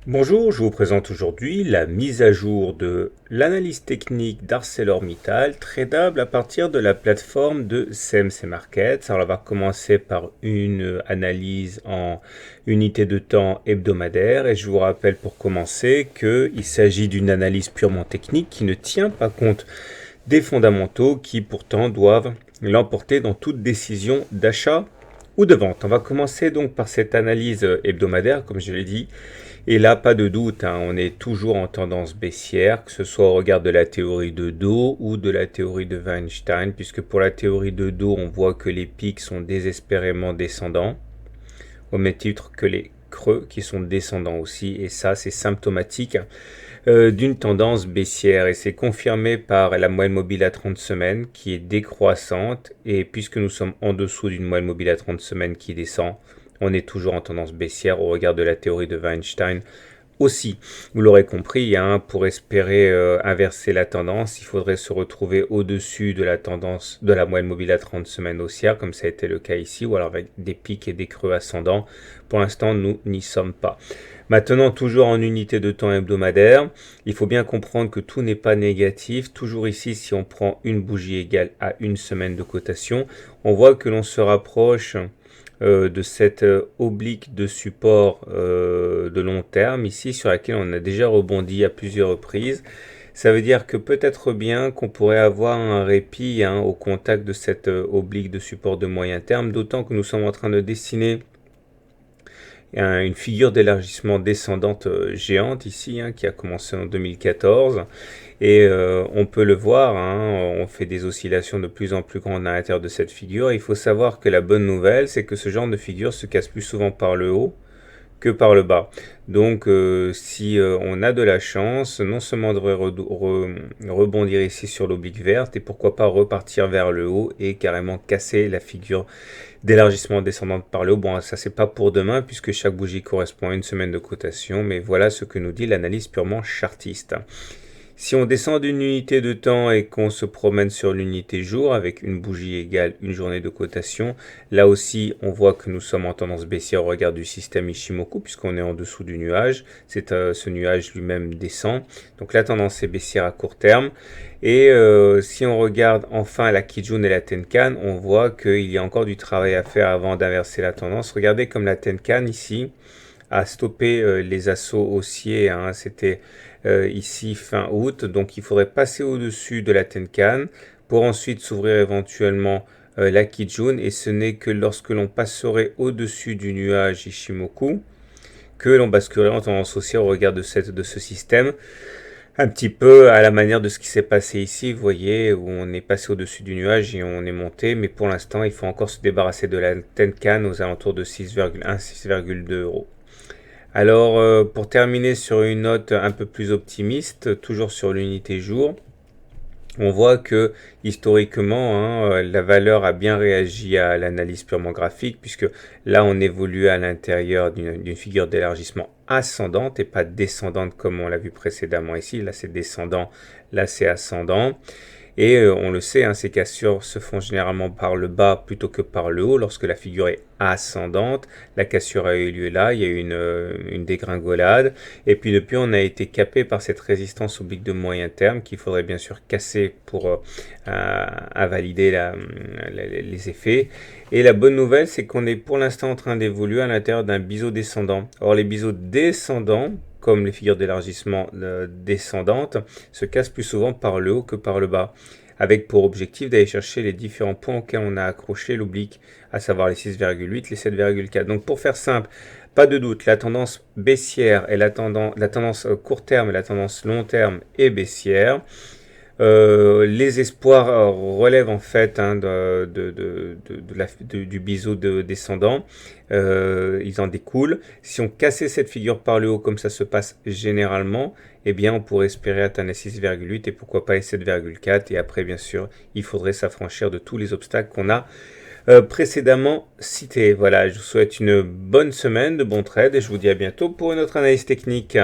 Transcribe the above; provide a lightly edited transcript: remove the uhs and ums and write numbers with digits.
Bonjour, je vous présente aujourd'hui la mise à jour de l'analyse technique d'ArcelorMittal, tradable à partir de la plateforme de CMC Markets. Alors on va commencer par une analyse en unité de temps hebdomadaire et je vous rappelle pour commencer qu'il s'agit d'une analyse purement technique qui ne tient pas compte des fondamentaux qui pourtant doivent l'emporter dans toute décision d'achat ou de vente. On va commencer donc par cette analyse hebdomadaire, comme je l'ai dit. Et là, pas de doute, hein, on est toujours en tendance baissière, que ce soit au regard de la théorie de Dow ou de la théorie de Weinstein, puisque pour la théorie de Dow, on voit que les pics sont désespérément descendants, au même titre que les creux qui sont descendants aussi, et ça, c'est symptomatique d'une tendance baissière, et c'est confirmé par la moyenne mobile à 30 semaines qui est décroissante, et puisque nous sommes en dessous d'une moyenne mobile à 30 semaines qui descend, on est toujours en tendance baissière au regard de la théorie de Weinstein aussi. Vous l'aurez compris, hein, pour espérer inverser la tendance, il faudrait se retrouver au-dessus de la tendance de la moyenne mobile à 30 semaines haussière, comme ça a été le cas ici, ou alors avec des pics et des creux ascendants. Pour l'instant, nous n'y sommes pas. Maintenant, toujours en unité de temps hebdomadaire, il faut bien comprendre que tout n'est pas négatif. Toujours ici, si on prend une bougie égale à une semaine de cotation, on voit que l'on se rapproche de cette oblique de support de long terme ici sur laquelle on a déjà rebondi à plusieurs reprises. Ça veut dire que peut-être bien qu'on pourrait avoir un répit au contact de cette oblique de support de moyen terme, d'autant que nous sommes en train de dessiner une figure d'élargissement descendante géante ici, qui a commencé en 2014. Et on peut le voir, on fait des oscillations de plus en plus grandes à l'intérieur de cette figure. Il faut savoir que la bonne nouvelle, c'est que ce genre de figure se casse plus souvent par le haut que par le bas. Donc si on a de la chance, non seulement on devrait rebondir ici sur l'oblique verte et pourquoi pas repartir vers le haut et carrément casser la figure d'élargissement descendante par le haut. Bon, ça c'est pas pour demain puisque chaque bougie correspond à une semaine de cotation, mais voilà ce que nous dit l'analyse purement chartiste. Si on descend d'une unité de temps et qu'on se promène sur l'unité jour avec une bougie égale une journée de cotation, là aussi on voit que nous sommes en tendance baissière au regard du système Ishimoku puisqu'on est en dessous du nuage. Ce nuage lui-même descend. Donc la tendance est baissière à court terme. Et si on regarde enfin la Kijun et la Tenkan, on voit qu'il y a encore du travail à faire avant d'inverser la tendance. Regardez comme la Tenkan ici a stoppé les assauts haussiers. C'était ici fin août, donc il faudrait passer au-dessus de la Tenkan pour ensuite s'ouvrir éventuellement la Kijun, et ce n'est que lorsque l'on passerait au-dessus du nuage Ishimoku que l'on basculerait en tendance haussière au regard de ce système, un petit peu à la manière de ce qui s'est passé ici, vous voyez, où on est passé au-dessus du nuage et on est monté, mais pour l'instant il faut encore se débarrasser de la Tenkan aux alentours de 6,1-6,2 euros. Alors, pour terminer sur une note un peu plus optimiste, toujours sur l'unité jour, on voit que historiquement, la valeur a bien réagi à l'analyse purement graphique, puisque là, on évolue à l'intérieur d'une figure d'élargissement ascendante et pas descendante comme on l'a vu précédemment ici. Là, c'est descendant, là, c'est ascendant. Et on le sait, ces cassures se font généralement par le bas plutôt que par le haut lorsque la figure est ascendante. La cassure a eu lieu là, il y a eu une dégringolade. Et puis depuis, on a été capé par cette résistance oblique de moyen terme qu'il faudrait bien sûr casser pour invalider les effets. Et la bonne nouvelle, c'est qu'on est pour l'instant en train d'évoluer à l'intérieur d'un biseau descendant. Or, les biseaux descendants, comme les figures d'élargissement descendantes, se cassent plus souvent par le haut que par le bas, avec pour objectif d'aller chercher les différents points auxquels on a accroché l'oblique, à savoir les 6,8, les 7,4. Donc pour faire simple, pas de doute, la tendance baissière et la tendance court terme et la tendance long terme est baissière. Les espoirs relèvent en fait du biseau descendant. Ils en découlent. Si on cassait cette figure par le haut comme ça se passe généralement, eh bien on pourrait espérer atteindre les 6,8 et pourquoi pas les 7,4. Et après, bien sûr, il faudrait s'affranchir de tous les obstacles qu'on a précédemment cités. Voilà, je vous souhaite une bonne semaine, de bons trades et je vous dis à bientôt pour une autre analyse technique.